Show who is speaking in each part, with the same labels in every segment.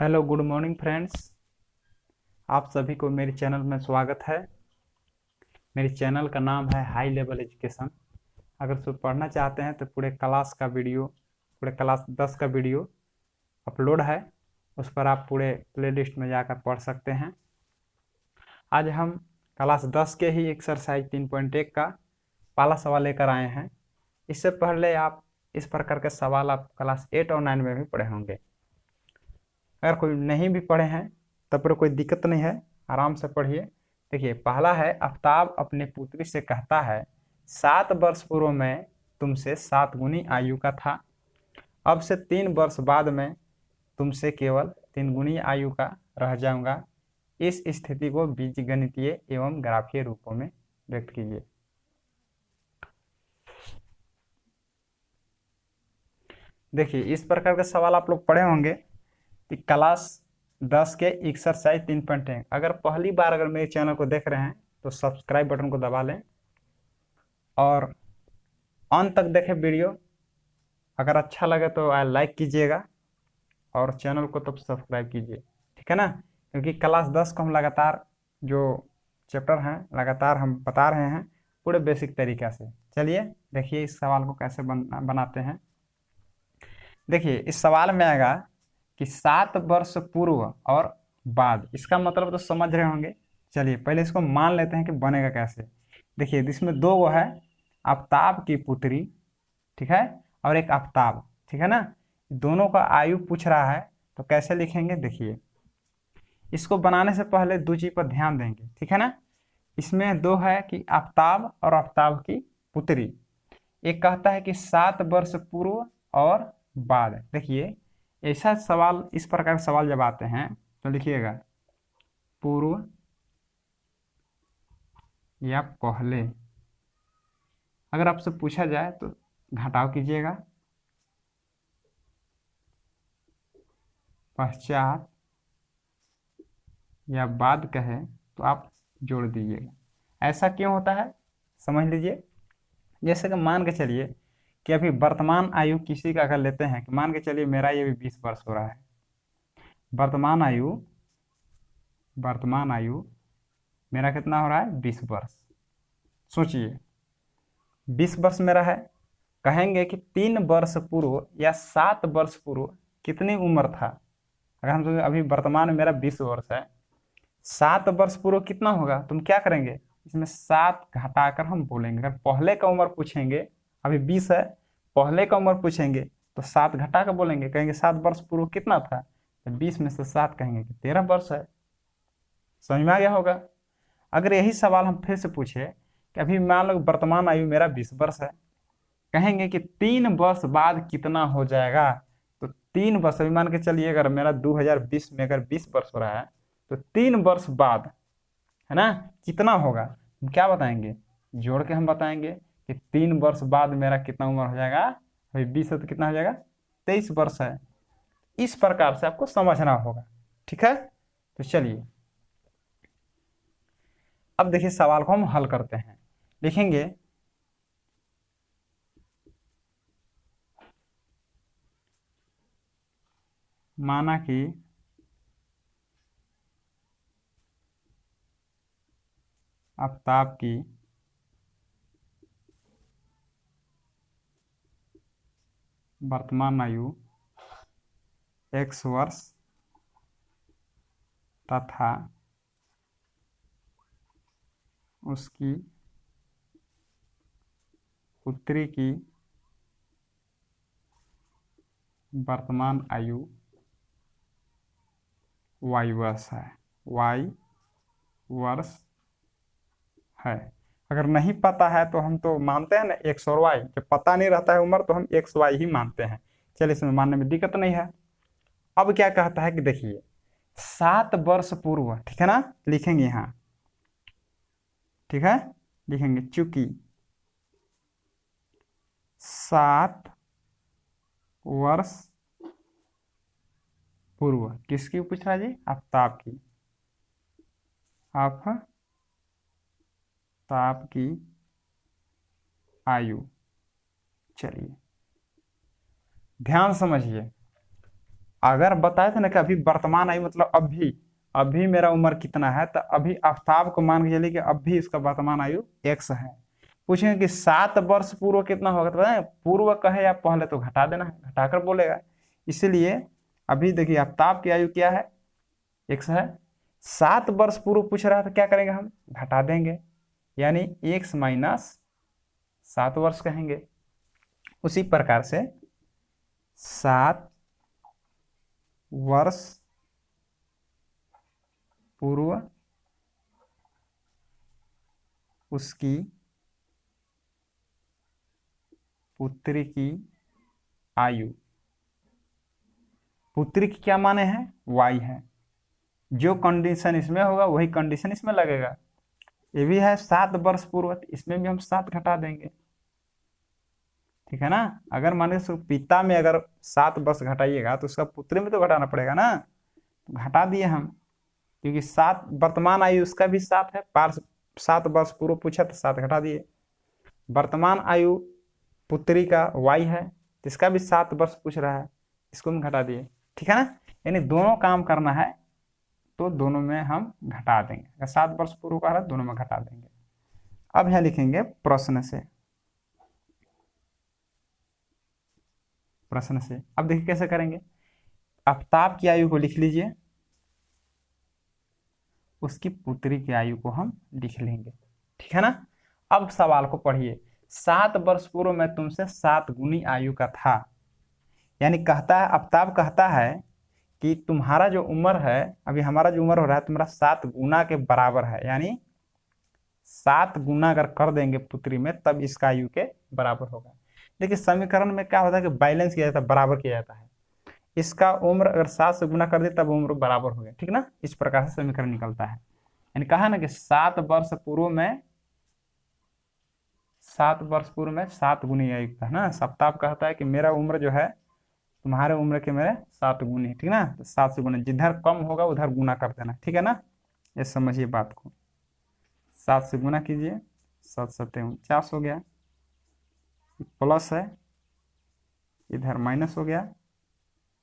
Speaker 1: Hello good morning friends. आप सभी को मेरे चैनल में स्वागत है। मेरे चैनल का नाम है हाई लेवल एजुकेशन। अगर उसको पढ़ना चाहते हैं तो पूरे क्लास 10 का वीडियो अपलोड है। उस पर आप पूरे प्लेलिस्ट में जाकर पढ़ सकते हैं। आज हम क्लास 10 के ही एक्सरसाइज 3.1 का पहला सवाल लेकर आए हैं। इससे पहले आप इस प्रकार के सवाल आप क्लास 8 और 9 में भी पढ़े होंगे। अगर कोई नहीं भी पढ़े हैं तब पर कोई दिक्कत नहीं है, आराम से पढ़िए। देखिए, पहला है, आफ्ताब अपने पुत्री से कहता है 7 वर्ष पूर्व में तुमसे 7 गुनी आयु का था, अब से 3 वर्ष बाद में तुमसे केवल 3 गुनी आयु का रह जाऊंगा। इस स्थिति को बीजगणितीय एवं ग्राफीय रूपों में व्यक्त कीजिए। देखिए, इस प्रकार के सवाल आप लोग पढ़े होंगे कि क्लास 10 के एक्सरसाइज 3.1। अगर पहली बार मेरे चैनल को देख रहे हैं तो सब्सक्राइब बटन को दबा लें और अंत तक देखें वीडियो। अगर अच्छा लगे तो लाइक कीजिएगा और चैनल को तब सब्सक्राइब कीजिए, ठीक है ना। क्योंकि क्लास 10 को हम लगातार जो चैप्टर हैं लगातार हम बता रहे हैं पूरे बेसिक तरीक़े से। चलिए देखिए इस सवाल को कैसे बनाते हैं। देखिए, इस सवाल में आएगा कि 7 वर्ष पूर्व और बाद, इसका मतलब तो समझ रहे होंगे। चलिए पहले इसको मान लेते हैं कि बनेगा कैसे। देखिए, इसमें दो वो है, आफ्ताब की पुत्री, ठीक है, और एक आफ्ताब, ठीक है ना। दोनों का आयु पूछ रहा है तो कैसे लिखेंगे। देखिए, इसको बनाने से पहले दो चीज पर ध्यान देंगे, ठीक है ना। इसमें दो है कि आफ्ताब और आफ्ताब की पुत्री। एक कहता है कि 7 वर्ष पूर्व और बाद। देखिए, ऐसा सवाल, इस प्रकार के सवाल जब आते हैं तो लिखिएगा पूर्व या पहले। अगर आपसे पूछा जाए तो घटाव कीजिएगा, पश्चात या बाद कहे तो आप जोड़ दीजिएगा। ऐसा क्यों होता है समझ लीजिए। जैसे कि मान के चलिए कि अभी वर्तमान आयु किसी का अगर लेते हैं कि मान के चलिए मेरा ये भी 20 वर्ष हो रहा है। वर्तमान आयु मेरा कितना हो रहा है, 20 वर्ष। सोचिए 20 वर्ष मेरा है, कहेंगे कि 3 वर्ष पूर्व या 7 वर्ष पूर्व कितनी उम्र था। अगर हम अभी वर्तमान में मेरा 20 वर्ष है, 7 वर्ष पूर्व कितना होगा, तुम क्या करेंगे, इसमें 7 घटाकर हम बोलेंगे। अगर पहले का उम्र पूछेंगे, अभी 20 है, पहले का उम्र पूछेंगे तो 7 घटा कर बोलेंगे, कहेंगे 7 वर्ष पूर्व कितना था, तो 20 में से 7 कहेंगे कि 13 वर्ष है। समझ में आ गया होगा। अगर यही सवाल हम फिर से पूछे कि अभी मान लो वर्तमान आयु मेरा 20 वर्ष है, कहेंगे कि 3 वर्ष बाद कितना हो जाएगा, तो 3 वर्ष, अभी मान के चलिए अगर मेरा 2020 में अगर 20 वर्ष हो रहा है तो 3 वर्ष बाद है ना कितना होगा, हम क्या बताएंगे, जोड़ के हम बताएंगे कि 3 वर्ष बाद मेरा कितना उम्र हो जाएगा। अभी 20 है तो कितना हो जाएगा, 23 वर्ष है। इस प्रकार से आपको समझना होगा, ठीक है। तो चलिए अब देखिए सवाल को हम हल करते हैं। लिखेंगे माना कि आफ्ताब की वर्तमान आयु X वर्ष तथा उसकी पुत्री की वर्तमान आयु Y वर्ष है। Y वर्ष है। अगर नहीं पता है तो हम तो मानते हैं ना X और Y, जब पता नहीं रहता है उम्र तो हम XY ही मानते हैं। चलिए इसमें मानने में दिक्कत नहीं है। अब क्या कहता है कि देखिए 7 वर्ष पूर्व, ठीक है ना, लिखेंगे यहाँ, ठीक है, लिखेंगे चूंकि 7 वर्ष पूर्व किसकी पूछ रहा है जी, आफ्ताब की, आफ्ताब की आयु। चलिए ध्यान समझिए, अगर बताए थे ना कि अभी वर्तमान आयु मतलब अभी अभी मेरा उम्र कितना है, तो अभी आफ्ताब को मान के चलिए कि अभी इसका वर्तमान आयु x है। पूछेंगे कि 7 वर्ष पूर्व कितना होगा, तो बताए पूर्व कहे या पहले तो घटा देना है, घटाकर बोलेगा। इसीलिए अभी देखिए आफ्ताब की आयु क्या है, x है। 7 वर्ष पूर्व पूछ रहा है तो क्या करेंगे, हम घटा देंगे, यानी x माइनस 7 वर्ष कहेंगे। उसी प्रकार से 7 वर्ष पूर्व उसकी पुत्री की आयु, पुत्री की क्या माने हैं, y है। जो कंडीशन इसमें होगा वही कंडीशन इसमें लगेगा। ये भी है 7 वर्ष पूर्व, इसमें भी हम 7 घटा देंगे, ठीक है ना। अगर माने पिता में अगर 7 वर्ष घटाइएगा तो उसका पुत्री में तो घटाना पड़ेगा ना, तो घटा दिए हम, क्योंकि 7 वर्तमान आयु उसका भी 7 है, 7 वर्ष पूर्व पूछा तो 7 घटा दिए। वर्तमान आयु पुत्री का y है, जिसका भी 7 वर्ष पूछ रहा है, इसको हम घटा दिए, ठीक है ना। यानी दोनों काम करना है तो दोनों में हम घटा देंगे, अगर 7 वर्ष पूर्व का है दोनों में घटा देंगे। अब यहां लिखेंगे प्रश्न से, प्रश्न से। अब देखिए कैसे करेंगे, आफ्ताब की आयु को लिख लीजिए, उसकी पुत्री की आयु को हम लिख लेंगे, ठीक है ना। अब सवाल को पढ़िए, 7 वर्ष पूर्व में तुमसे 7 गुनी आयु का था, यानी कहता है आफ्ताब कहता है कि तुम्हारा जो उम्र है, अभी हमारा जो उम्र हो रहा है तुम्हारा 7 गुना के बराबर है, यानी 7 गुना अगर कर देंगे पुत्री में तब इसका आयु के बराबर होगा। देखिए समीकरण में क्या होता है कि बैलेंस किया जाता है, बराबर किया जाता है। इसका उम्र अगर 7 से गुना कर दे तब उम्र बराबर हो गया, ठीक ना। इस प्रकार से समीकरण निकलता है। यानी कहा ना कि 7 वर्ष पूर्व में 7 गुनी आयु था ना। आफ्ताब कहता है कि मेरा उम्र जो है तुम्हारे उम्र के मेरे 7 गुनी, ठीक ना। तो 7 से गुना, जिधर कम होगा उधर गुना कर देना, ठीक है ना। ये समझिए बात को, 7 से गुना कीजिए, 7 7 49 हो गया, प्लस है, इधर माइनस हो गया,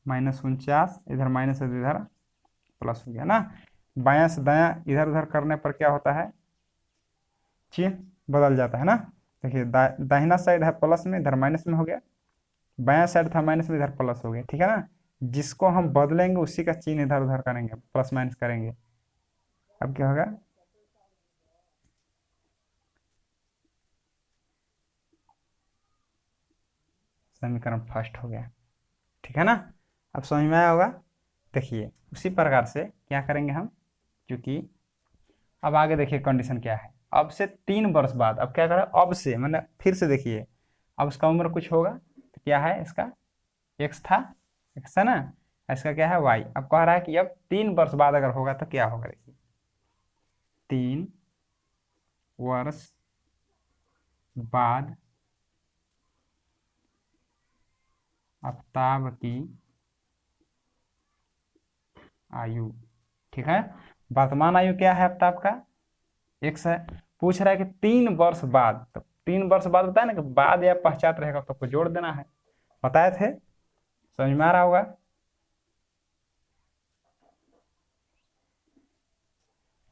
Speaker 1: -49, इधर माइनस है तो इधर प्लस हो गया ना। बायां से दायां इधर उधर करने पर क्या होता है, चिन्ह बदल जाता है ना। देखिए दाहिना साइड है प्लस में, इधर माइनस में हो गया, बायां साइड था माइनस में, इधर प्लस हो गया, ठीक है ना। जिसको हम बदलेंगे उसी का चिन्ह इधर उधर करेंगे, प्लस माइनस करेंगे। अब क्या होगा, समीकरण फर्स्ट हो गया, ठीक है ना। अब समझ में आया होगा। देखिए उसी प्रकार से क्या करेंगे हम, क्योंकि अब आगे देखिए कंडीशन क्या है, अब से 3 वर्ष बाद, अब क्या करें, अब से मतलब फिर से देखिए, अब उसका उम्र कुछ होगा तो क्या है, इसका x था, x है ना, इसका क्या है y। अब कह रहा है कि अब 3 वर्ष बाद अगर होगा तो क्या होगा, देखिए 3 वर्ष बाद आफ्ताब की आयु, ठीक है। वर्तमान आयु क्या है आफ्ताब का, x है। पूछ रहा है कि 3 वर्ष बाद, तो 3 वर्ष बाद बताया ना कि बाद या पश्चात रहेगा तो आपको जोड़ देना है, बताए थे, समझ में आ रहा होगा।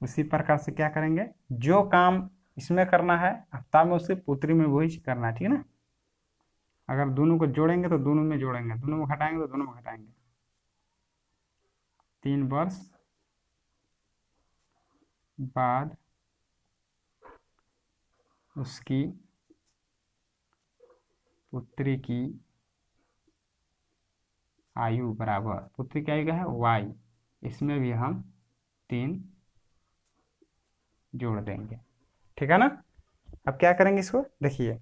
Speaker 1: उसी प्रकार से क्या करेंगे, जो काम इसमें करना है आफ्ताब में उसकी पुत्री में वही करना है, ठीक है ना। अगर दोनों को जोड़ेंगे तो दोनों में जोड़ेंगे, दोनों में घटाएंगे तो दोनों में घटाएंगे। 3 वर्ष बाद उसकी पुत्री की आयु बराबर, पुत्री की आयु क्या है y, इसमें भी हम 3 जोड़ देंगे, ठीक है ना। अब क्या करेंगे इसको, देखिए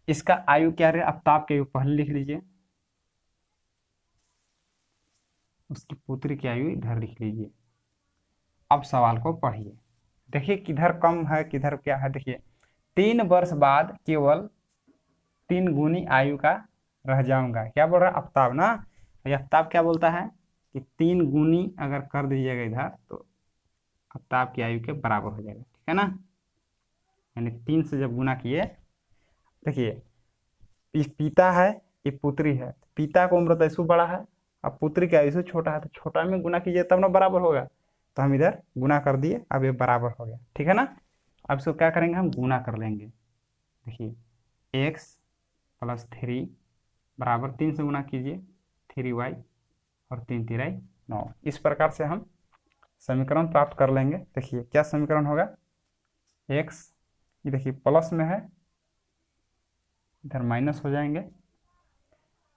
Speaker 1: इसका आयु क्या है, आफ्ताब की आयु पहले लिख लीजिए, उसकी पुत्री की आयु इधर लिख लीजिए। अब सवाल को पढ़िए, देखिए किधर कम है किधर क्या है। देखिए 3 वर्ष बाद केवल 3 गुनी आयु का रह जाऊंगा, क्या बोल रहा है आफ्ताब ना। ये आफ्ताब क्या बोलता है कि 3 गुनी अगर कर दीजिएगा इधर तो आफ्ताब की आयु के बराबर हो जाएगा, ठीक है ना। यानी 3 से जब गुना किए, देखिए पिता है ये पुत्री है, पिता का उम्र तो ऐसु बड़ा है अब पुत्री की आयु से छोटा है तो छोटा में गुना कीजिए तब ना बराबर होगा, तो हम इधर गुना कर दिए, अब ये बराबर हो गया, ठीक है ना। अब इसको क्या करेंगे, हम गुना कर लेंगे। देखिए x प्लस 3 बराबर 3 से गुना कीजिए 3y और 3 तिराई 9। इस प्रकार से हम समीकरण प्राप्त कर लेंगे। देखिए क्या समीकरण होगा, x ये देखिए प्लस में है, इधर माइनस हो जाएंगे।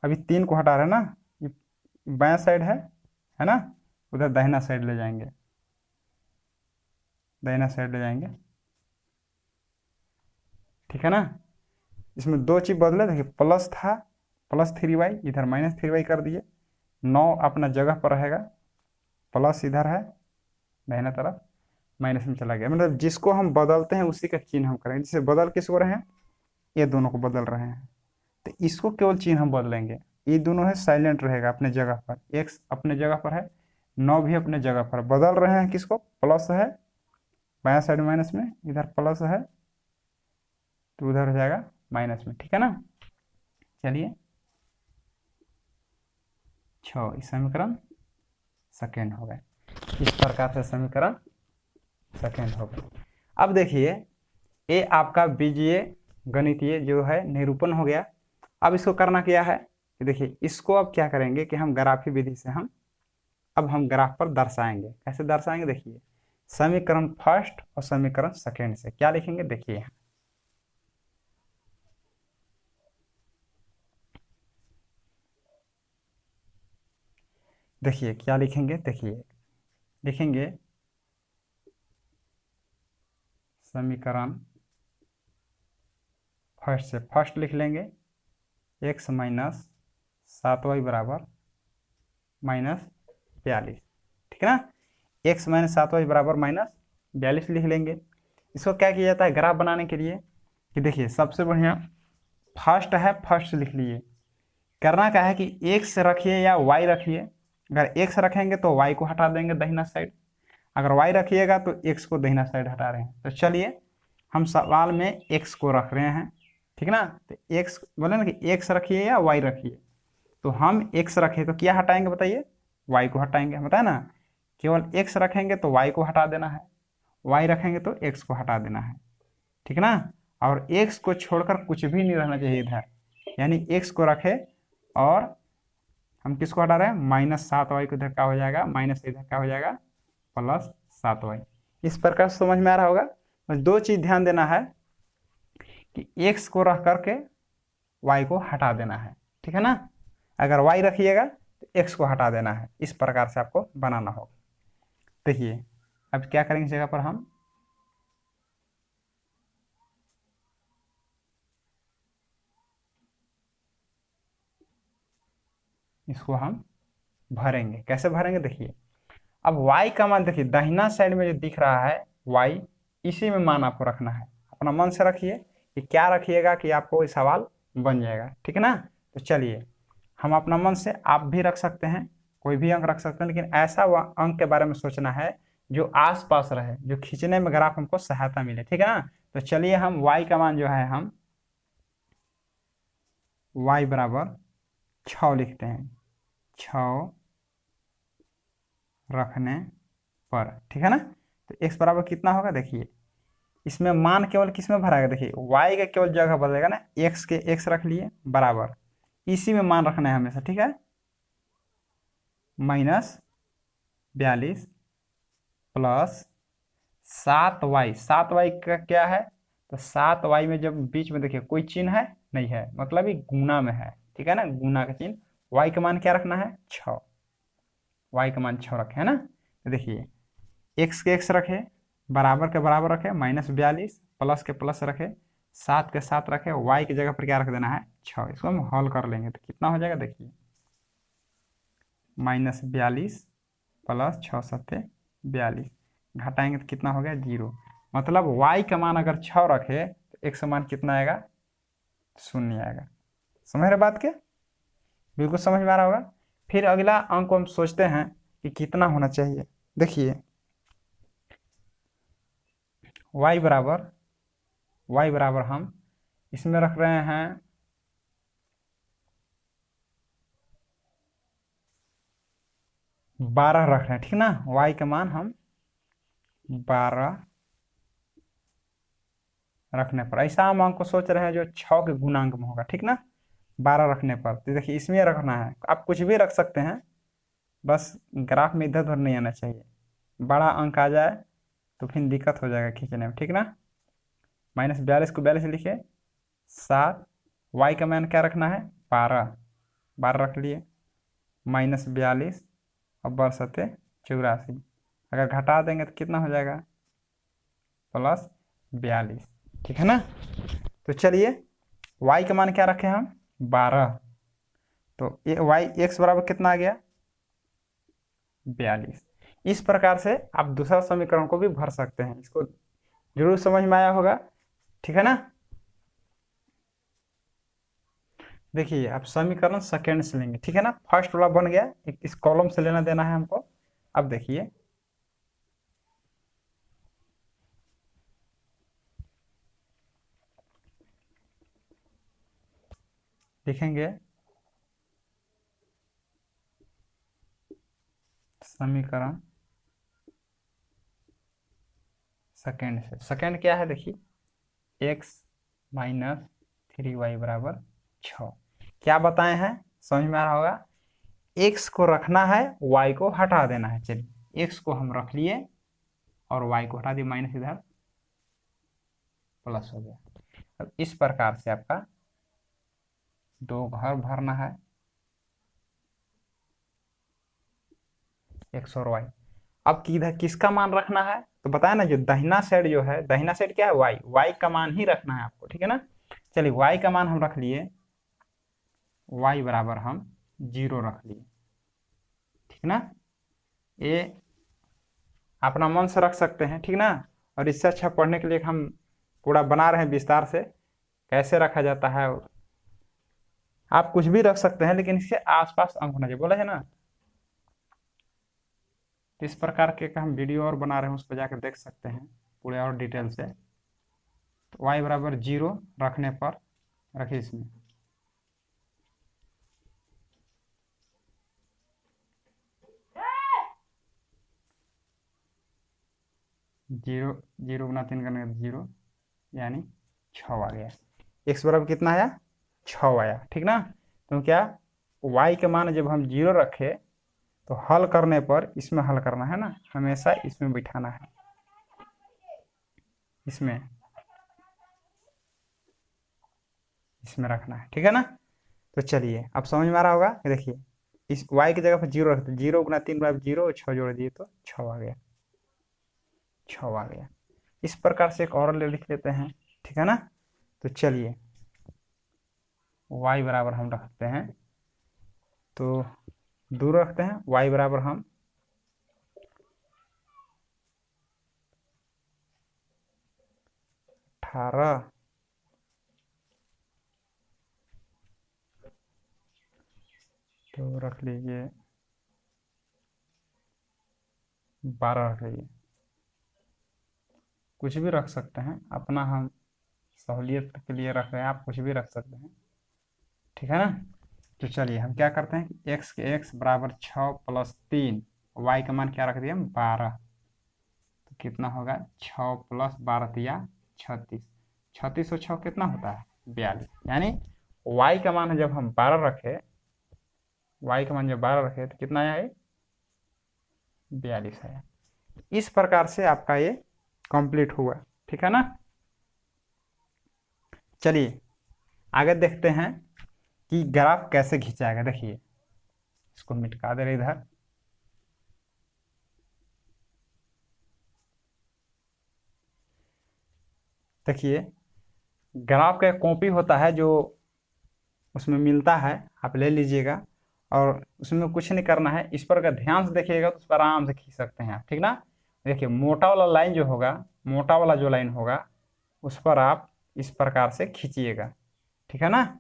Speaker 1: अभी 3 को हटा रहे हैं ना, ये बायां साइड है ना, उधर दाहिना साइड ले जाएंगे, दाहिना साइड ले जाएंगे, ठीक है ना। इसमें दो चीज बदले, देखिए प्लस था प्लस 3y, इधर माइनस 3y कर दिए, 9 अपना जगह पर रहेगा, प्लस इधर है दाहिना तरफ, माइनस में चला गया। मतलब जिसको हम बदलते हैं उसी का चिन्ह हम करेंगे। जैसे बदल किसको रहे हैं, ये दोनों को बदल रहे हैं, तो इसको केवल चिन्ह हम बदलेंगे। ये दोनों है साइलेंट रहेगा अपने जगह पर, x अपने जगह पर है, 9 भी अपने जगह पर। बदल रहे हैं किसको, प्लस है बाया साइड माइनस में, इधर प्लस है तो उधर हो जाएगा माइनस में, ठीक है ना। चलिए 6 समीकरण सेकेंड हो गए। इस प्रकार से समीकरण सेकेंड हो गए। अब देखिए ये आपका बीजीय गणितीय जो है निरूपण हो गया। अब इसको करना क्या है कि देखिए इसको अब क्या करेंगे कि हम ग्राफी विधि से अब हम ग्राफ पर दर्शाएंगे। कैसे दर्शाएंगे, देखिए समीकरण फर्स्ट और समीकरण सेकेंड से क्या लिखेंगे, देखिए यहाँ देखिए क्या लिखेंगे, देखिए लिखेंगे समीकरण फर्स्ट से, फर्स्ट लिख लेंगे x माइनस 7y बराबर माइनस 42, ठीक है ना। x माइनस 7y बराबर माइनस 42 लिख लेंगे। इसको क्या किया जाता है ग्राफ बनाने के लिए कि देखिए सबसे बढ़िया फर्स्ट है, फर्स्ट लिख लिए। करना क्या है कि x रखिए या y रखिए, अगर x रखेंगे तो y को हटा देंगे दाहिना साइड, अगर y रखिएगा तो x को दाहिना साइड हटा रहे हैं। तो चलिए हम सवाल में x को रख रहे हैं, ठीक ना। तो x बोले ना कि x रखिए या y रखिए, तो हम x रखे तो क्या हटाएंगे बताइए, y को हटाएंगे, बताए ना। केवल x रखेंगे तो y को हटा देना है, y रखेंगे तो x को हटा देना है, ठीक ना। और x को छोड़कर कुछ भी नहीं रहना चाहिए इधर, यानी x को रखे और हम किसको हटा रहे हैं, माइनस 7y को इधर क्या हो जाएगा, माइनस इधर क्या हो जाएगा प्लस 7y। इस प्रकार समझ में आ रहा होगा। बस दो चीज ध्यान देना है कि x को रख करके y को हटा देना है, ठीक है ना। अगर y रखिएगा तो x को हटा देना है। इस प्रकार से आपको बनाना होगा। देखिए अब क्या करेंगे, जगह पर हम इसको हम भरेंगे। कैसे भरेंगे, देखिए अब y का मान देखिए दाहिना साइड में जो दिख रहा है y, इसी में मान आपको रखना है। अपना मन से रखिए कि क्या रखिएगा कि आपको ये सवाल बन जाएगा, ठीक है ना। तो चलिए हम अपना मन से, आप भी रख सकते हैं, कोई भी अंक रख सकते हैं, लेकिन ऐसा अंक के बारे में सोचना है जो आस पास रहे, जो खींचने में ग्राफ हमको सहायता मिले, ठीक है ना। तो चलिए हम y का मान जो है हम y बराबर 6 लिखते हैं, 6 रखने पर, ठीक है ना। तो x बराबर कितना होगा, देखिए इसमें मान केवल किस में भराएगा, देखिए y का केवल जगह बदलेगा ना, x के x रख लिए बराबर, इसी में मान रखना है हमेशा, ठीक है। माइनस 42 प्लस 7y, 7y का क्या है, तो 7y में जब बीच में देखिए कोई चिन्ह है नहीं है, मतलब ये गुना में है, ठीक है ना, गुना का चिन्ह। y का मान क्या रखना है 6, y का मान 6 रखे है ना। तो देखिए x के x रखे, बराबर के बराबर रखे, माइनस 42 प्लस के प्लस रखे, 7 के 7 रखे, y की जगह पर क्या रख देना है 6। इसको हम हल कर लेंगे तो कितना हो जाएगा, देखिए माइनस 42 प्लस 6 सत्ते 42, घटाएंगे तो कितना हो गया 0। मतलब y का मान अगर 6 रखे तो x का मान कितना आएगा, 0 आएगा। समझ रहे बात के, बिल्कुल समझ में आ रहा होगा। फिर अगला अंक हम सोचते हैं कि कितना होना चाहिए। देखिए y बराबर हम इसमें रख रहे हैं 12 रख रहे हैं, ठीक ना। y का मान हम 12 रखने पर, ऐसा हम अंक को सोच रहे हैं जो 6 के गुणांक में होगा, ठीक ना। 12 रखने पर तो देखिए इसमें रखना है, आप कुछ भी रख सकते हैं, बस ग्राफ में इधर उधर नहीं आना चाहिए। बड़ा अंक आ जाए तो फिर दिक्कत हो जाएगा खींचने में, ठीक ना। -42 को 42 लिखे, 7, y का मान क्या रखना है 12, 12 रख लिए, -42 और बरसते 84, अगर घटा देंगे तो कितना हो जाएगा +42, ठीक है ना। तो चलिए y का मान क्या रखे हम 12, तो y x बराबर कितना आ गया 42। इस प्रकार से आप दूसरा समीकरण को भी भर सकते हैं, इसको जरूर समझ में आया होगा, ठीक है ना। देखिए आप समीकरण सेकेंड से लेंगे, ठीक है ना। फर्स्ट वाला बन गया, इस कॉलम से लेना देना है हमको। अब देखिए लिखेंगे समीकरण सेकेंड से। सेकेंड क्या है देखिए, x - 3y बराबर 6। क्या बताए हैं समझ में आ रहा होगा। x को रखना है, y को हटा देना है। चलिए x को हम रख लिए और y को हटा दिए, माइनस इधर प्लस हो गया। अब इस प्रकार से आपका 2 घर भरना है, x और y। अब किधर किसका मान रखना है तो बताया ना, जो दाहिना साइड जो है, दाहिना साइड क्या है y का मान ही रखना है आपको, ठीक है ना। चलिए y का मान हम रख लिए, y बराबर हम 0 रख लिए, ठीक ना। ये अपना मन से रख सकते हैं, ठीक ना। और इससे अच्छा पढ़ने के लिए हम पूरा बना रहे हैं विस्तार से, कैसे रखा जाता है। आप कुछ भी रख सकते हैं लेकिन इसके आसपास अंक होना चाहिए, बोला है ना। तो इस प्रकार के हम वीडियो और बना रहे हैं, उस पर जाकर देख सकते हैं पूरे और डिटेल से। तो y बराबर 0 रखने पर रखिए, इसमें 0, 0 गुना 3 करने का 0, यानी 6 आ गया। x बराबर कितना आया 6 आया, ठीक ना। तो क्या y के मान जब हम 0 रखे तो हल करने पर इसमें हल करना है ना, हमेशा इसमें बिठाना है, इसमें रखना है, ठीक है ना। तो चलिए अब समझ में आ रहा होगा। देखिए इस y की जगह पर 0 रखते, 0 गुना 3 बराबर 0, 6 जोड़ दिए तो 6 आ गया, 6 आ गया। इस प्रकार से एक और लिख लेते हैं, ठीक है ना। तो चलिए y बराबर हम रखते हैं, तो दूर रखते हैं, y बराबर हम 18, तो रख लीजिए 12 रख लीजिए, कुछ भी रख सकते हैं, अपना हम सहूलियत के लिए रख रहे हैं, आप कुछ भी रख सकते हैं, ठीक है ना। तो चलिए हम क्या करते हैं कि x के x बराबर 6 + 3, y का मान क्या रख दिया हम 12, तो कितना होगा 6 + 12 दिया 36, 36 और 6 कितना होता है 42। यानी y का मान जब हम 12 रखे, y का मान जब 12 रखे तो कितना आया है 42 आया। इस प्रकार से आपका ये कंप्लीट हुआ, ठीक है ना। चलिए आगे देखते हैं कि ग्राफ कैसे खींचाएगा। देखिए इसको मिटा दे रहे इधर, देखिए ग्राफ का कॉपी होता है जो उसमें मिलता है, आप ले लीजिएगा और उसमें कुछ नहीं करना है। इस पर अगर ध्यान से देखिएगा तो उस पर आराम से खींच सकते हैं आप, ठीक ना। देखिए मोटा वाला लाइन जो होगा, मोटा वाला जो लाइन होगा उस पर आप इस प्रकार से खींचिएगा, ठीक है ना।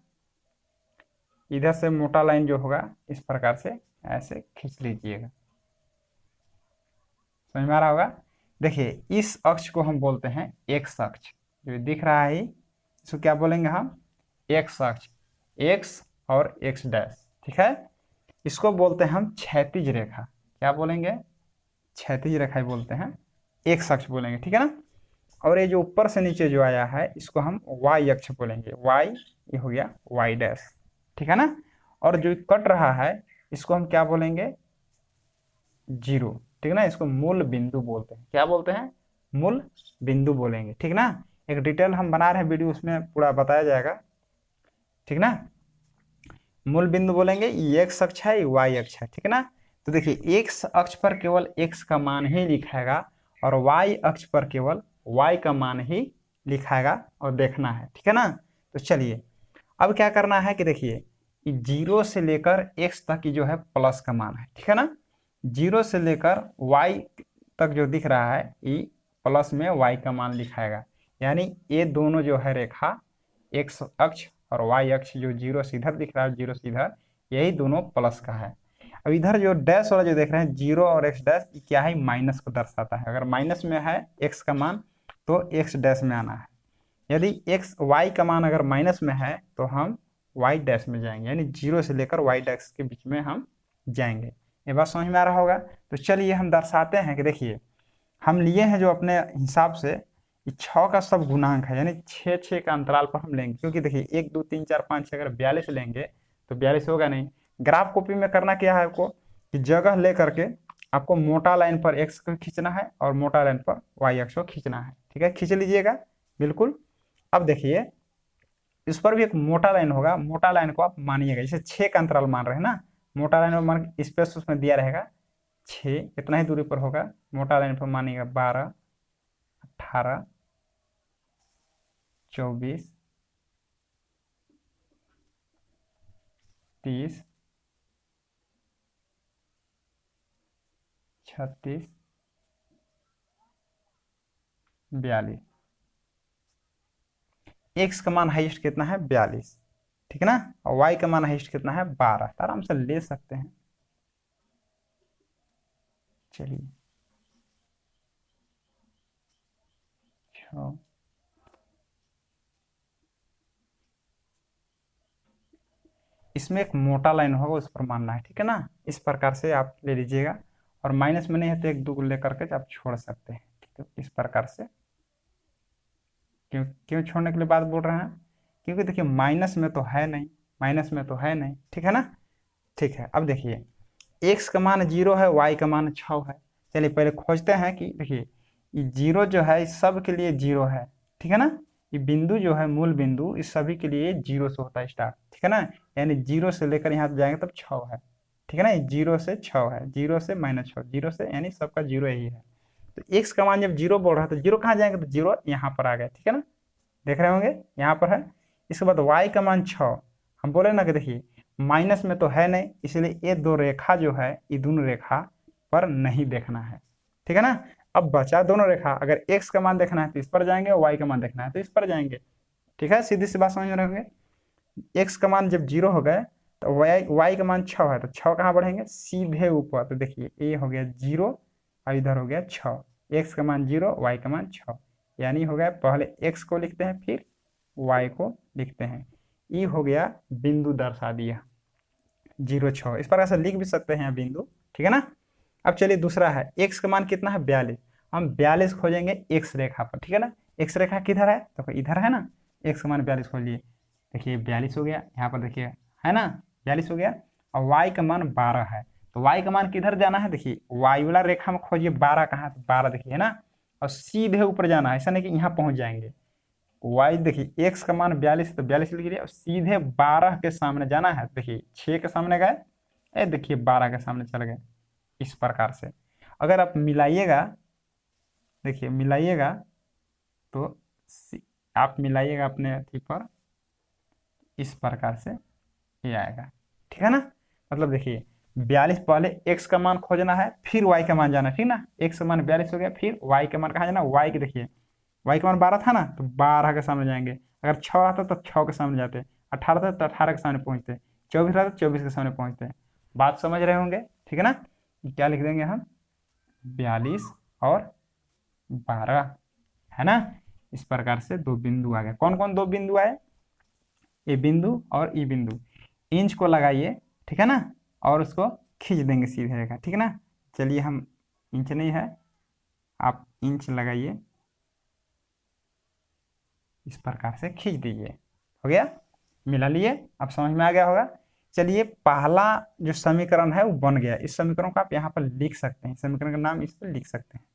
Speaker 1: इधर से मोटा लाइन जो होगा इस प्रकार से ऐसे खींच लीजिएगा, समझ में आ रहा होगा। देखिए इस अक्ष को हम बोलते हैं एक्स अक्ष, जो दिख रहा है इसको क्या बोलेंगे हम एक्स अक्ष, एक्स और एक्स डैश, ठीक है। इसको बोलते हैं हम क्षैतिज रेखा, क्या बोलेंगे, क्षैतिज रेखा ही बोलते हैं, एक्स अक्ष बोलेंगे, ठीक है ना। और ये जो ऊपर से नीचे जो आया है इसको हम वाई अक्ष बोलेंगे, वाई, ये हो गया वाई डैश, ठीक है ना। और जो कट रहा है इसको हम क्या बोलेंगे, जीरो, ठीक है ना। इसको मूल बिंदु बोलते हैं, क्या बोलते हैं, मूल बिंदु बोलेंगे, ठीक ना। एक डिटेल हम बना रहे हैं वीडियो, उसमें पूरा बताया जाएगा, ठीक ना। मूल बिंदु बोलेंगे, ये एक्स अक्ष है, ये वाई अक्ष है, ठीक है ना। तो देखिए एक्स अक्ष पर केवल एक्स का मान ही लिखाएगा और वाई अक्ष पर केवल वाई का मान ही लिखाएगा और देखना है, ठीक है ना। तो चलिए अब क्या करना है कि देखिए जीरो से लेकर एक्स तक की जो है प्लस का मान है, ठीक है ना। जीरो से लेकर वाई तक जो दिख रहा है ये प्लस में वाई का मान लिखाएगा, यानी ये दोनों जो है रेखा एक्स अक्ष और वाई अक्ष, जो जीरो से इधर दिख रहा है, जीरो से इधर, यही दोनों प्लस का है। अब इधर जो डैश वाला जो देख रहे हैं जीरो और एक्स डैश, क्या है, माइनस को दर्शाता है। अगर माइनस में है एक्स का मान तो एक्स डैश में आना है, यदि एक्स वाई का मान अगर माइनस में है तो हम वाई डैश में जाएंगे, यानी जीरो से लेकर वाई डैश के बीच में हम जाएंगे। ये बात समझ में आ रहा होगा। तो चलिए हम दर्शाते हैं कि देखिए हम लिए हैं जो अपने हिसाब से 6 का सब गुणांक है, यानी 6 का अंतराल पर हम लेंगे, क्योंकि देखिए 1 2 3 4 5 6 अगर 42 लेंगे तो 42 होगा नहीं। ग्राफ कॉपी में करना क्या है आपको कि जगह ले करके आपको मोटा लाइन पर एक्स को खींचना है और मोटा लाइन पर वाई अक्ष को खींचना है, ठीक है, खींच लीजिएगा बिल्कुल। अब देखिए इस पर भी एक मोटा लाइन होगा, मोटा लाइन को आप मानिएगा, जैसे 6 का अंतराल मान रहे हैं ना, मोटा लाइन पर मान स्पेस उसमें दिया रहेगा 6, इतना ही दूरी पर होगा। मोटा लाइन पर मानिएगा 12 18 24 30 36 42। एक्स का मान हाइस्ट कितना है, 42, ठीक है ना। और वाई का मान हाइस्ट कितना है, 12, आराम से ले सकते हैं। चलिए 6, इसमें एक मोटा लाइन होगा उस पर मानना है, ठीक है ना। इस प्रकार से आप ले लीजिएगा, और माइनस में नहीं है तो 1 2 लेकर के आप छोड़ सकते हैं, ठीक है। इस प्रकार से क्यों क्यों छोड़ने के लिए बात बोल रहे हैं, क्योंकि देखिए माइनस में तो है नहीं, माइनस में तो है नहीं, ठीक है ना। ठीक है, अब देखिए एक्स का मान 0 है, वाई का मान 6 है। चलिए पहले खोजते हैं कि देखिए ये जीरो जो है इस सब के लिए 0 है, ठीक है ना। ये बिंदु जो है मूल बिंदु इस सभी के लिए 0 से होता है स्टार्ट, ठीक है ना। यानी 0 से लेकर यहाँ जाएंगे तब 6 है, ठीक है ना। 0 से 6 है, 0 से -6, 0 से, यानी सबका 0 यही है। तो एक्स का मान जब 0 बोल रहा है तो 0 कहाँ जाएंगे, तो 0 यहाँ पर आ गया, ठीक है ना, देख रहे होंगे यहाँ पर है। इसके बाद वाई का मान 6, हम बोले ना कि देखिए माइनस में तो है नहीं, इसलिए ये दो रेखा जो है ये दोनों रेखा पर नहीं देखना है, ठीक है ना। अब बचा दोनों रेखा, अगर एक्स का मान देखना है तो इस पर जाएंगे, वाई का मान देखना है तो इस पर जाएंगे, ठीक है। सीधी सी बात समझ में रहोगे। एक्स का मान जब 0 हो गए तो वाई का मान 6 है, तो 6 कहाँ बढ़ेंगे, सीधे ऊपर। तो देखिए ये हो गया 0 और इधर हो गया 6, एक्स का मान 0 वाई का मान 6, यानी हो गया पहले एक्स को लिखते हैं फिर वाई को लिखते हैं। ये हो गया बिंदु दर्शा दिया 0 6, इस प्रकार से लिख भी सकते हैं बिंदु, ठीक है ना। अब चलिए दूसरा है, एक्स का मान कितना है, 42। हम 42 खोजेंगे एक्स रेखा पर, ठीक है ना। एक्स रेखा किधर है, तो इधर है ना। एक्स का मान 42 खोजिए, देखिए 42 हो गया, यहाँ पर देखिए है ना 42 हो गया। और वाई का मान 12 है, तो वाई का मान किधर जाना है, देखिए वाई वाला रेखा में खोजिए 12 कहाँ, तो 12 देखिए है ना, और सीधे ऊपर जाना है, ऐसा नहीं कि यहाँ पहुंच जाएंगे। वाई देखिए एक्स का मान 42 तो 42 लिख लिया, और सीधे 12 के सामने जाना है, देखिए 6 के सामने गए, देखिए 12 के सामने चल गए। इस प्रकार से अगर आप मिलाइएगा, देखिए मिलाइएगा तो आप मिलाइएगा अपने अथी पर, इस प्रकार से ये आएगा, ठीक है ना। मतलब देखिए 42 पहले एक्स का मान खोजना है फिर वाई का मान जाना है, ठीक ना। एक्स का मान 42 हो गया, फिर वाई का मान कहाँ जाना, वाई के देखिए वाई का मान 12 था ना, तो 12 के सामने जाएंगे। अगर 6 आता तो 6 के सामने जाते, 18 था तो 18 के सामने पहुंचते, 24 था तो 24 के सामने पहुंचते। बात समझ रहे होंगे, ठीक है ना। क्या लिख देंगे हम, 42 और 12, है ना। इस प्रकार से दो बिंदु आ गए। कौन कौन दो बिंदु आए, ए बिंदु और ई बिंदु। इंच को लगाइए, ठीक है ना, और उसको खींच देंगे सीधे रेखा, ठीक है ना। चलिए हम इंच नहीं है, आप इंच लगाइए, इस प्रकार से खींच दीजिए। हो गया, मिला लिए, अब समझ में आ गया होगा। चलिए पहला जो समीकरण है वो बन गया। इस समीकरण को आप यहाँ पर लिख सकते हैं, समीकरण का नाम इस पर लिख सकते हैं।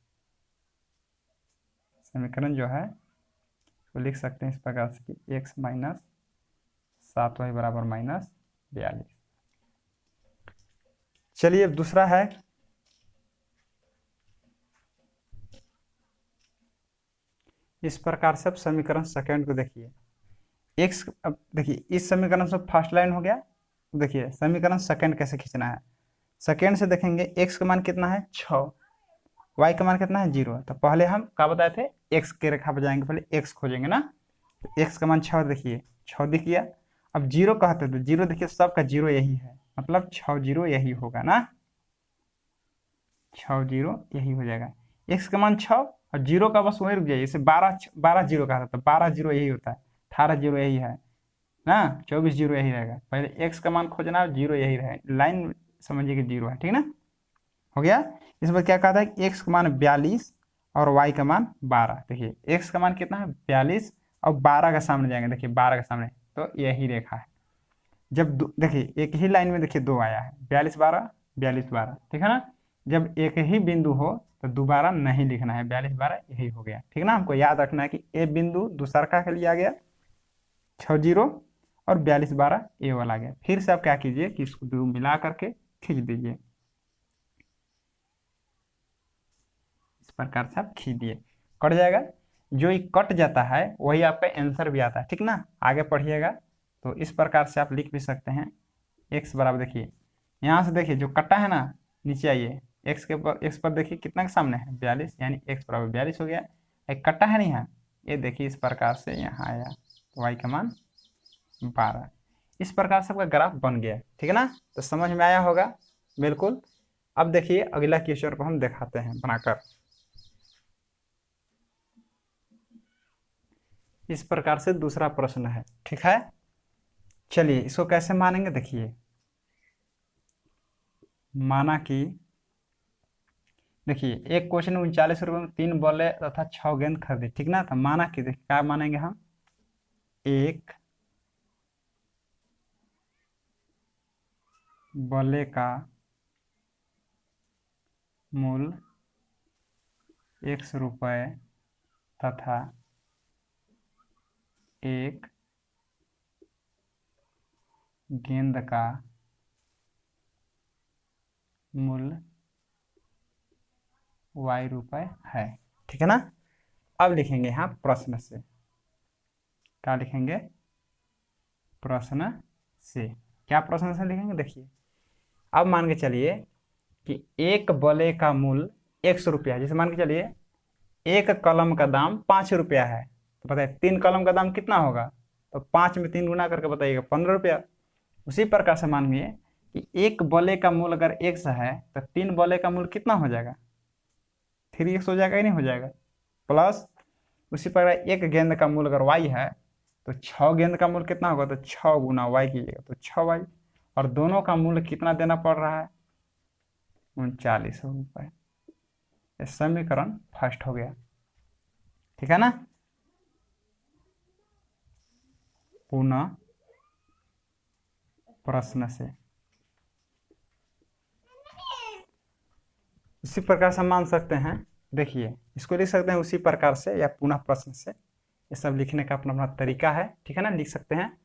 Speaker 1: समीकरण जो है वो लिख सकते हैं इस प्रकार से कि x माइनस 7y बराबर माइनस 42। चलिए दूसरा है, इस प्रकार से अब समीकरण सेकंड को देखिए। x, अब देखिए इस समीकरण से फर्स्ट लाइन हो गया। देखिए समीकरण सेकंड कैसे खींचना है। सेकंड से देखेंगे x का मान कितना है 6, y का मान कितना है 0। तो पहले हम क्या बताए थे, x के रेखा पर जाएंगे, पहले x खोजेंगे ना। तो x का मान 6, देखिए 6 दिख गया। अब 0 कहते तो 0 देखिए सबका 0 यही है, मतलब 6 0 यही होगा ना, 6 0 यही हो जाएगा। x का मान 6 और 0 का बस वही रुक जाइए, जैसे 12 0 कहा था तो 12 0 यही होता है, 18 0 यही है ना, 24 0 यही रहेगा। पहले x का मान खोजना है, 0 यही रहेगा, लाइन समझिए कि 0 है, ठीक ना। हो गया। इस बार क्या कहा था कि x का मान 42 और y का मान 12। देखिए x का मान कितना है 42 और 12 का सामने जाएंगे, देखिए 12 का सामने, तो यही रेखा है। जब देखिए एक ही लाइन में देखिए 2 आया है, 42 12 42 12, ठीक है ना। जब एक ही बिंदु हो तो दोबारा नहीं लिखना है, 42 12 यही हो गया, ठीक ना। हमको याद रखना है कि ए बिंदु दूसरा के लिए आ गया 6 0 और 42 12 ए वाला आ गया। फिर से आप क्या कीजिए कि इसको दो मिला करके खींच दीजिए, इस प्रकार से आप खींच दिए, कट जाएगा। जो ये कट जाता है वही आपका आंसर भी आता है, ठीक ना। आगे पढ़िएगा तो इस प्रकार से आप लिख भी सकते हैं। x बराबर देखिए यहाँ से देखिए जो कटा है ना, नीचे आइए, x पर देखिए कितना के सामने है 42, यानी x बराबर 42 हो गया। एक कटा है नहीं है, ये देखिए इस प्रकार से यहाँ आया, तो y का मान 12। इस प्रकार से आपका ग्राफ बन गया, ठीक है ना। तो समझ में आया होगा बिल्कुल। अब देखिए अगला क्वेश्चन को हम दिखाते हैं बनाकर। इस प्रकार से दूसरा प्रश्न है, ठीक है। चलिए इसको कैसे मानेंगे, देखिए माना कि देखिए एक क्वेश्चन 39 रुपये में 3 बॉले तथा 6 गेंद खरीदे, ठीक ना। तो माना कि देखिए क्या मानेंगे हम, एक बॉले का मूल्य ₹100 तथा एक गेंद का मूल्य ₹Y है, ठीक है ना। अब लिखेंगे यहाँ प्रश्न से, क्या लिखेंगे प्रश्न से, क्या प्रश्न से लिखेंगे देखिए। अब मान के चलिए कि एक बॉले का मूल्य ₹100 है, जैसे मान के चलिए एक कलम का दाम ₹5 है, तो बताइए 3 कलम का दाम कितना होगा, तो 5 में 3 गुना करके बताइएगा ₹15। उसी प्रकार से मानिए कि एक बॉले का मूल्य अगर x है तो 3 बॉले का मूल्य कितना हो जाएगा, 3x हो जाएगा, ही नहीं हो जाएगा। प्लस उसी प्रकार एक गेंद का मूल्य अगर y है तो 6 गेंद का मूल्य कितना होगा, तो 6 गुना y कीजिएगा तो 6y, और दोनों का मूल्य कितना देना पड़ रहा है ₹39। समीकरण फर्स्ट हो गया, ठीक है ना। पुनः प्रश्न से उसी प्रकार से मान सकते हैं, देखिए इसको लिख सकते हैं उसी प्रकार से या पुनः प्रश्न से, ये सब लिखने का अपना अपना तरीका है, ठीक है ना, लिख सकते हैं।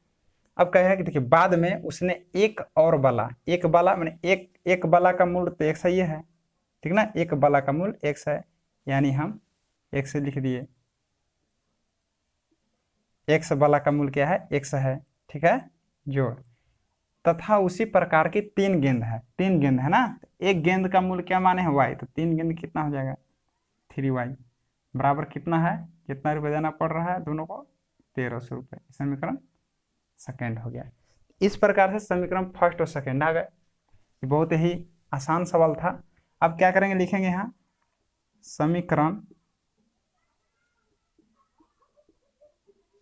Speaker 1: अब क्या है कि देखिए बाद में उसने एक बला मैंने एक बला का मूल्य तो x ही है, ठीक ना, एक बला का मूल्य x है, यानी हम x से लिख दिए, x बला का मूल्य क्या है x है, ठीक है, जोड़। तथा उसी प्रकार की 3 गेंद है ना, एक गेंद का मूल्य क्या माने हैं y, तो 3 गेंद कितना हो जाएगा 3y बराबर कितना है, कितना रुपये देना पड़ रहा है दोनों को, ₹1300। समीकरण सेकंड हो गया। इस प्रकार से समीकरण फर्स्ट और सेकंड आ गए। बहुत ही आसान सवाल था। अब क्या करेंगे, लिखेंगे यहाँ समीकरण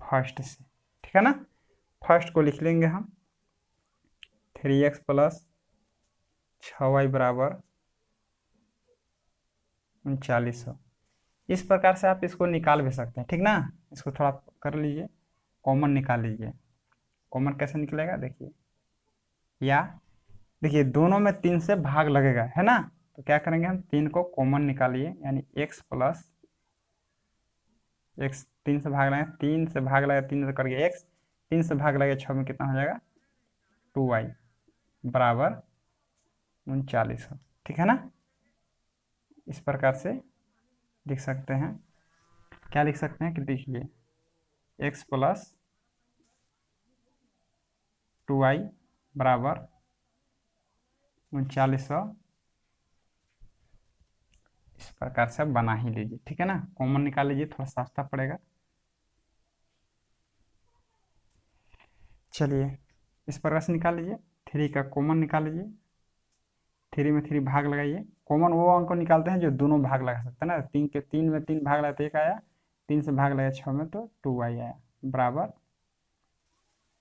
Speaker 1: फर्स्ट से, ठीक है ना। फर्स्ट को लिख लेंगे हम 3x + 6y बराबर 3900। इस प्रकार से आप इसको निकाल भी सकते हैं, ठीक ना। इसको थोड़ा कर लीजिए, कॉमन निकाल लीजिए। कॉमन कैसे निकलेगा देखिए, या देखिए दोनों में 3 से भाग लगेगा, है ना। तो क्या करेंगे हम, 3 को कॉमन निकालिए, यानी x प्लस x, 3 से भाग लगे, 3 से भाग लगे 3 से करके x, 3 से भाग लगे 6 में कितना हो जाएगा 2y बराबर 3900, ठीक है ना। इस प्रकार से लिख सकते हैं। क्या लिख सकते हैं कि देखिए x प्लस 2y बराबर 3900, इस प्रकार से आप बना ही लीजिए, ठीक है ना। कॉमन निकाल लीजिए, थोड़ा सस्ता पड़ेगा। चलिए इस प्रकार से निकाल लीजिए, 3 का कॉमन निकाल लीजिए, 3 में 3 भाग लगाइए। कॉमन वो अंक को निकालते हैं जो दोनों भाग लगा सकते हैं ना। 3 में 3 भाग लगाते 1 आया, 3 से भाग लगा 6 में तो 2y आया बराबर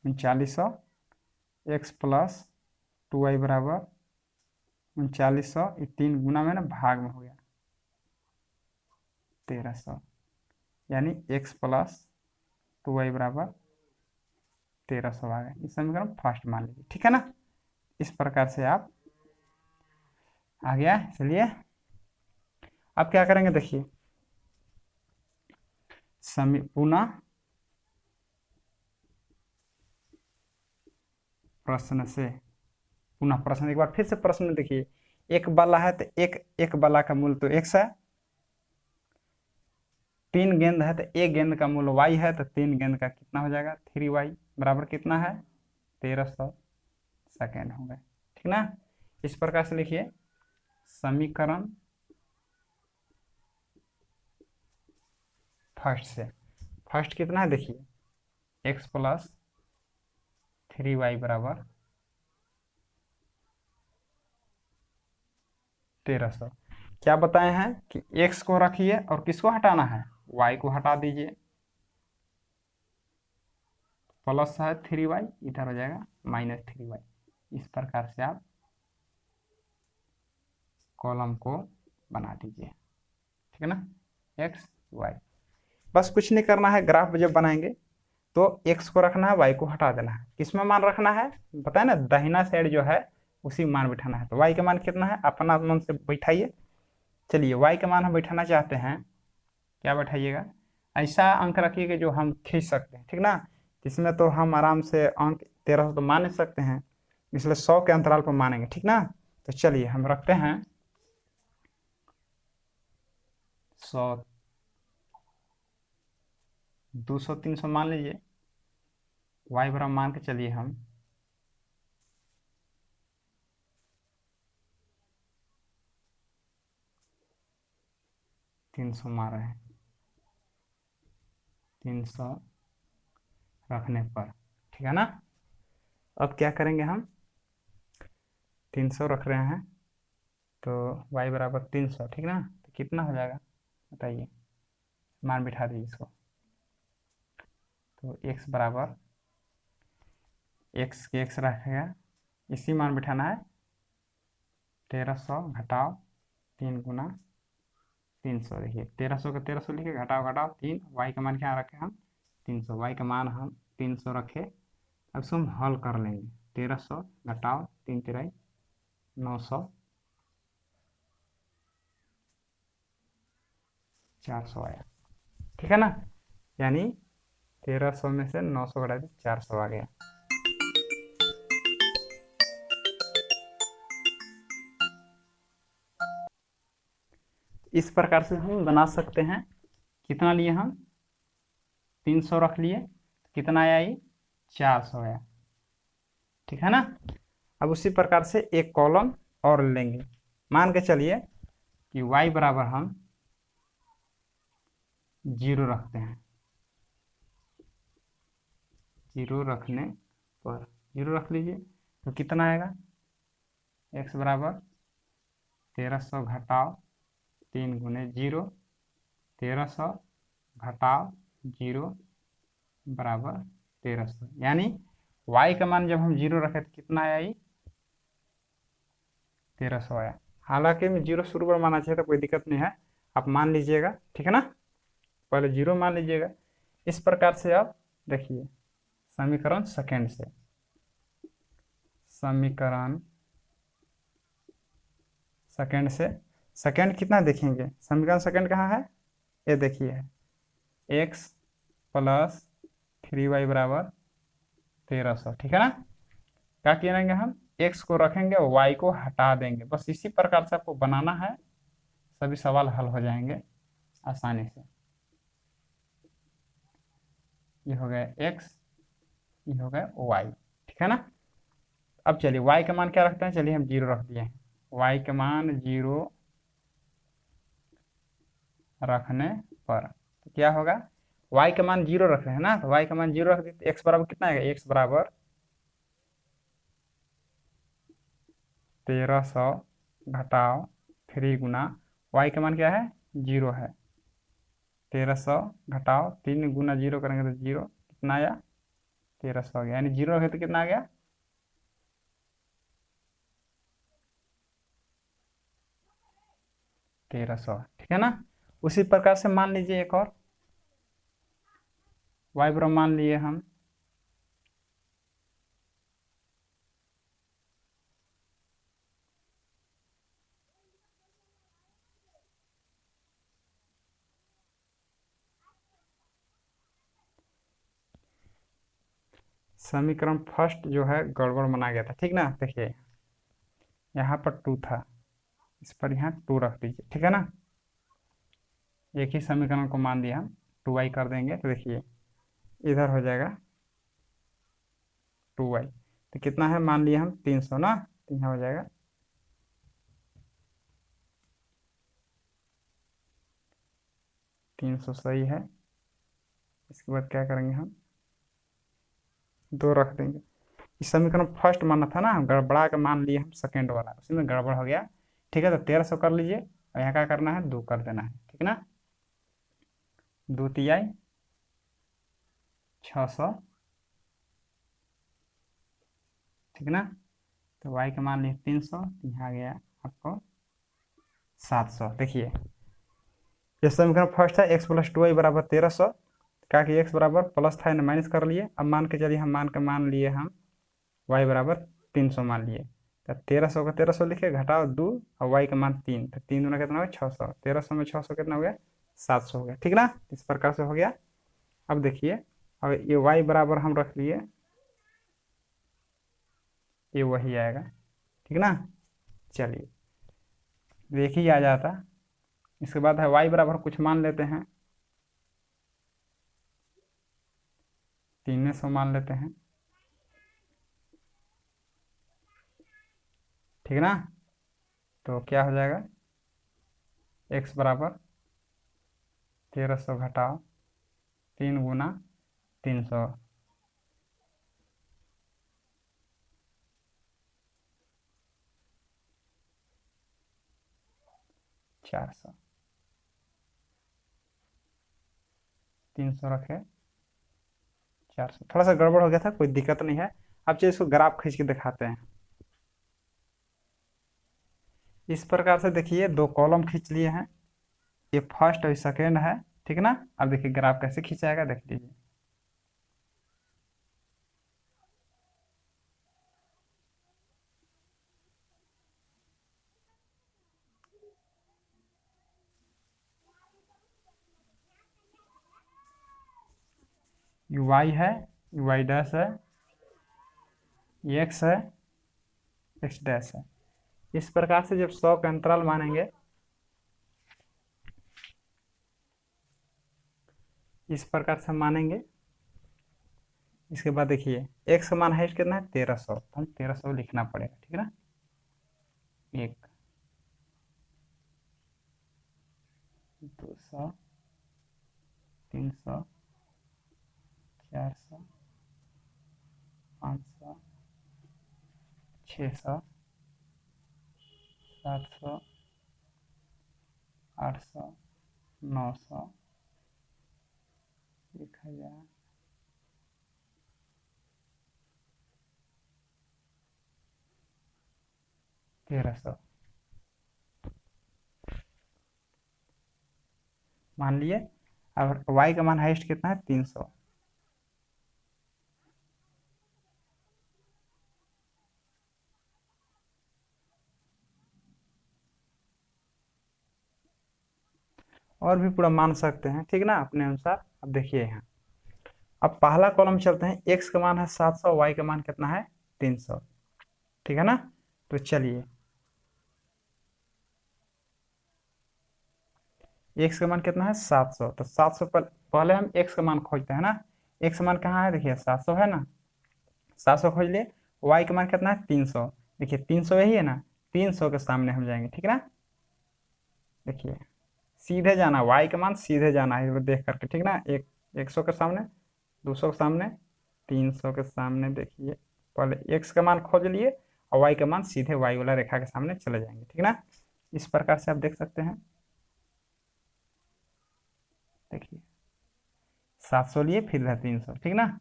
Speaker 1: 3900। x प्लस 2y बराबर 3900, 3 गुना में ना भाग में हो गया 1300, यानी x प्लस 2y बराबर 1300 आ गया। इस समीकरण फर्स्ट मान लीजिए, ठीक है ना। इस प्रकार से आप आ गया। चलिए अब क्या करेंगे देखिए, पुनः प्रश्न से, पुनः प्रश्न, एक बार फिर से प्रश्न देखिए। एक बल्ला है तो एक बल्ला का मूल्य तो x है। 3 गेंद है तो एक गेंद का मूल्य y है, तो 3 गेंद का कितना हो जाएगा 3y बराबर कितना है 1300 सेकेंड हो गए, ठीक ना। इस प्रकार से लिखिए समीकरण फर्स्ट से। फर्स्ट कितना है देखिए, x प्लस 3y बराबर 1300। क्या बताए हैं कि x को रखिए और किसको हटाना है, y को हटा दीजिए। प्लस है 3y, इधर हो जाएगा -3y। इस प्रकार से आप कॉलम को बना दीजिए, ठीक है ना। x y, बस कुछ नहीं करना है। ग्राफ जब बनाएंगे तो x को रखना है, y को हटा देना है। किसमें मान रखना है बताए ना, दाहिना साइड जो है उसी मान बिठाना है। तो y का मान कितना है अपना मन से बैठाइए। चलिए y का मान हम बैठाना चाहते हैं, क्या बैठाइएगा, ऐसा अंक रखिएगा जो हम खींच सकते हैं, ठीक ना। इसमें तो हम आराम से अंक 1300 तो मान नहीं सकते हैं, इसलिए 100 के अंतराल पर मानेंगे, ठीक ना। तो चलिए हम रखते हैं 100, 200, 300 मान लीजिए। y बराबर मान के चलिए हम 300 मान रहे हैं, 300 रखने पर, ठीक है ना। अब क्या करेंगे हम, 300 रख रहे हैं तो y बराबर 300, ठीक ना। तो कितना हो जाएगा बताइए, मान बिठा दीजिए इसको। तो x बराबर, x के x रखेगा, इसी मान बिठाना है। 1300 घटाओ 3 गुना 300, देखिए 1300 का 1300 लिखे, घटाओ घटाओ 3, y का मान क्या रखे हम 300, y का मान हम 300 रखे। अब इसको हम हल कर लेंगे। 1300 घटाओ 3 तिराई 900, 400 आया, ठीक है ना। यानी 1300 में से 900 घटा दी, 400 आ गया। इस प्रकार से हम बना सकते हैं। कितना लिए हम 300 रख लिए, कितना आया ये 400 आया, ठीक है ना। अब उसी प्रकार से एक कॉलम और लेंगे। मान के चलिए कि y बराबर हम 0 रखते हैं। 0 रखने पर 0 रख लीजिए तो कितना आएगा, x बराबर 1300 घटाओ 3 गुने 0, 1300 घटाओ 0 बराबर 1300, यानी y का मान जब हम 0 रखे तो कितना आया ये 1300 आया। हालांकि मैं 0 शुरू पर माना चाहिए तो कोई दिक्कत नहीं है, आप मान लीजिएगा, ठीक है ना। पहले 0 मान लीजिएगा। इस प्रकार से आप देखिए समीकरण सेकंड से, समीकरण सेकंड से, सेकंड कितना देखेंगे, समीकरण सेकंड कहाँ है, ये देखिए है x प्लस 3y बराबर 1300, ठीक है ना। क्या करेंगे हम, x को रखेंगे, y को हटा देंगे, बस इसी प्रकार से आपको बनाना है, सभी सवाल हल हो जाएंगे आसानी से। ये हो गया x, ये हो गया y, ठीक है ना। अब चलिए y का मान क्या रखते हैं, चलिए हम 0 रख दिए हैं, y का मान 0 रखने पर तो क्या होगा, y का मान 0 रख रहे हैं ना, तो y का मान 0 रख दिए, x बराबर कितना आएगा, x बराबर 1300 घटाओ 3 गुना y का मान क्या है, 0 है, 1300 घटाओ 3 गुना 0 करेंगे तो 0, कितना आया, 1300 आ गया, यानी 0 रखे तो कितना आ गया, 1300, ठीक है ना। उसी प्रकार से मान लीजिए एक और, y बराबर मान लिए हम समीकरण फर्स्ट जो है गड़बड़ बना गया था, ठीक ना। देखिए यहाँ पर 2 था, इस पर यहाँ 2 रख दीजिए, ठीक है ना। एक ही समीकरण को मान दिया हम, 2y कर देंगे तो देखिए इधर हो जाएगा 2y, तो कितना है मान लिया हम 300 ना, तो यहाँ हो जाएगा 300 सही है। इसके बाद क्या करेंगे हम, 2 रख देंगे, इस समीकरण फर्स्ट माना था ना, गड़बड़ा के मान लिए हम सेकेंड वाला, उसी में गड़बड़ हो गया, ठीक है। तो 1300 कर लीजिए और यहाँ क्या करना है, 2 कर देना है, ठीक है ना। 2 तिहाई 600, ठीक ना। तो y का मान लिए 300, यहाँ आ गया आपको 700। देखिए ये समीकरण फर्स्ट है, x प्लस 2y बराबर 1300, क्या कि x बराबर प्लस था माइनस कर लिए, अब मान के चलिए हम मान लिए हम y बराबर 300 मान लिए, तो 1300 का 1300 लिखे, घटाओ 2 और y का मान 3, तो 3 दूना कितना हो गया 600, 1300 में 600 कितना हो गया 700 हो गया, ठीक ना। इस प्रकार से हो गया। अब देखिए, अब ये y बराबर हम रख लिए, ये वही आएगा, ठीक ना। चलिए देखिए आ जाता। इसके बाद है y बराबर कुछ मान लेते हैं, 300 मान लेते हैं, ठीक ना। तो क्या हो जाएगा, x बराबर 1300 घटाओ 3 गुना 300, 400, 300 रखे 400, थोड़ा सा गड़बड़ हो गया था, कोई दिक्कत नहीं है। अब चलिए इसको ग्राफ खींच के दिखाते हैं। इस प्रकार से देखिए 2 कॉलम खींच लिए हैं, ये फर्स्ट और सेकेंड है, ठीक ना। अब देखिए ग्राफ कैसे खींचाएगा, देख लीजिए। यू वाई है, यू वाई डैश है, ये एक्स है, एक्स डैश है। इस प्रकार से जब 100 का अंतराल मानेंगे, इस प्रकार से मानेंगे, इसके बाद देखिए एक्स का मान है कितना है 1300, तो हम 1300 लिखना पड़ेगा, ठीक है ना। 1, 200, 300, 400, 500, 600, 700, 800, 900, 1000, 1300। मान लिए। और y का मान हाईएस्ट कितना है 300। और भी पूरा मान सकते हैं, ठीक ना, अपने अनुसार। अब देखिए यहाँ, अब पहला कॉलम चलते हैं। x का मान है 700, y का मान कितना है 300, ठीक है ना। तो चलिए, x का मान कितना है 700, तो 700 पर पहले हम x का मान खोजते हैं ना। x का मान कहाँ है, देखिए 700 है ना, 700 खोज लिए। y का मान कितना है 300, देखिए 300 यही है ना, 300 के सामने हम जाएंगे, ठीक है ना। देखिए सीधे जाना, y का मान सीधे जाना है, वो देख करके, ठीक ना। 100 के सामने, 200 के सामने, 300 के सामने। देखिए पहले x का मान खोज लिए और y का मान सीधे y वाला रेखा के सामने चले जाएंगे, ठीक ना। इस प्रकार से आप देख सकते हैं। देखिए 700 लिए, फिर है 300, ठीक ना।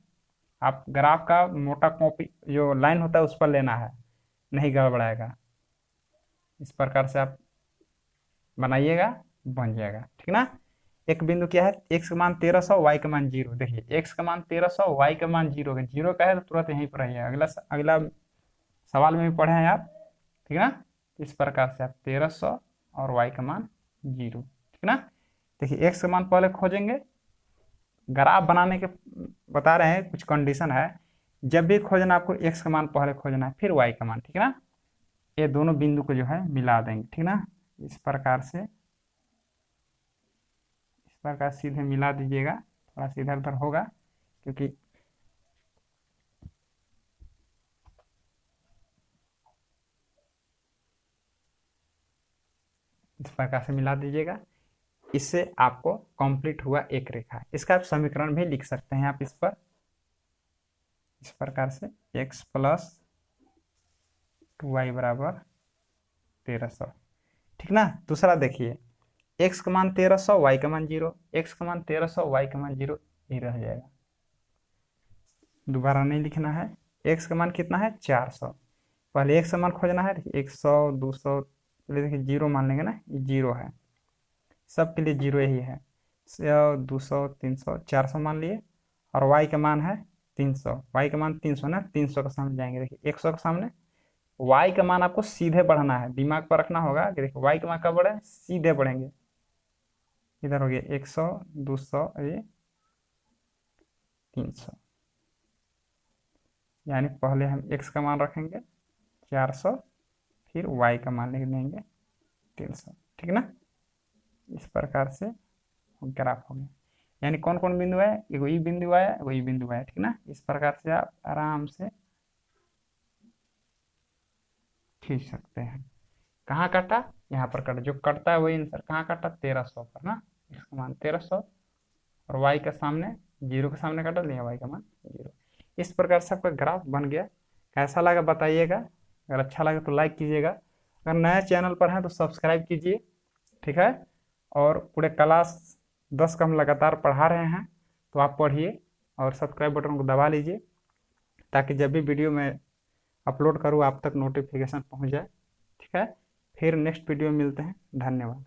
Speaker 1: आप ग्राफ का मोटा कॉपी जो लाइन होता है उस पर लेना है, नहीं गड़बड़ाएगा। इस प्रकार से आप बनाइएगा, बन जाएगा, ठीक ना। एक बिंदु क्या है, x का मान 1300, y का मान 0। देखिए x का मान 1300, y का मान 0 है, 0 का है तो तुरंत यहीं पर है। अगला अगला सवाल में भी पढ़े हैं आप, ठीक ना। इस प्रकार से आप 1300 और y का मान 0, ठीक ना। देखिए x का मान पहले खोजेंगे, ग्राफ बनाने के बता रहे हैं, कुछ कंडीशन है। जब भी खोजना आपको x का मान पहले खोजना है, फिर y का मान, ठीक है ना। ये दोनों बिंदु को जो है मिला देंगे, ठीक ना। इस प्रकार से, इस प्रकार सीधे मिला दीजिएगा, थोड़ा सा इधर उधर होगा क्योंकि इस प्रकार से मिला दीजिएगा। इससे आपको कंप्लीट हुआ एक रेखा। इसका आप समीकरण भी लिख सकते हैं आप इस पर, इस प्रकार से x प्लस 2y बराबर 1300, ठीक ना। दूसरा देखिए, x का मान 1300, y का मान 0, x का मान 1300, y का मान 0, ये रह जाएगा, दोबारा नहीं लिखना है। x का मान कितना है 400, पहले x का मान खोजना है। देखिए 100, 200, पहले देखिए 0 मान लेंगे ना, ये 0 है, सबके लिए 0 ही है। 100, 200, 300, 400 मान लिए। और y का मान है 300, y का मान 300 ना, 300 के सामने जाएंगे। देखिए 100 के सामने, y का मान आपको सीधे बढ़ना है, दिमाग पर रखना होगा कि देखिए y का मान कब बढ़े, सीधे बढ़ेंगे। इधर हो गया 100, 200, ये 300, यानी पहले हम x का मान रखेंगे 400, फिर y का मान लिख देंगे 300, ठीक ना। इस प्रकार से ग्राफ हो गया। यानी कौन कौन बिंदु है, एगो ई बिंदु आया, एगो ई बिंदु आया, ठीक ना। इस प्रकार से आप आराम से खींच सकते हैं। कहाँ कटा, यहाँ पर कटा, जो कटता है वही आंसर। कहाँ कटा, 1300 पर ना, इसका मान 1300, और y का सामने 0 के सामने कटा लिया, y का मान 0। इस प्रकार से आपका ग्राफ बन गया। कैसा लगा बताइएगा, अगर अच्छा लगे तो लाइक कीजिएगा, अगर नया चैनल पर हैं तो सब्सक्राइब कीजिए, ठीक है। और पूरे क्लास 10 का हम लगातार पढ़ा रहे हैं, तो आप पढ़िए और सब्सक्राइब बटन को दबा लीजिए, ताकि जब भी वीडियो मैं अपलोड करूँ आप तक नोटिफिकेशन पहुँच जाए, ठीक है। फिर नेक्स्ट वीडियो में मिलते हैं, धन्यवाद।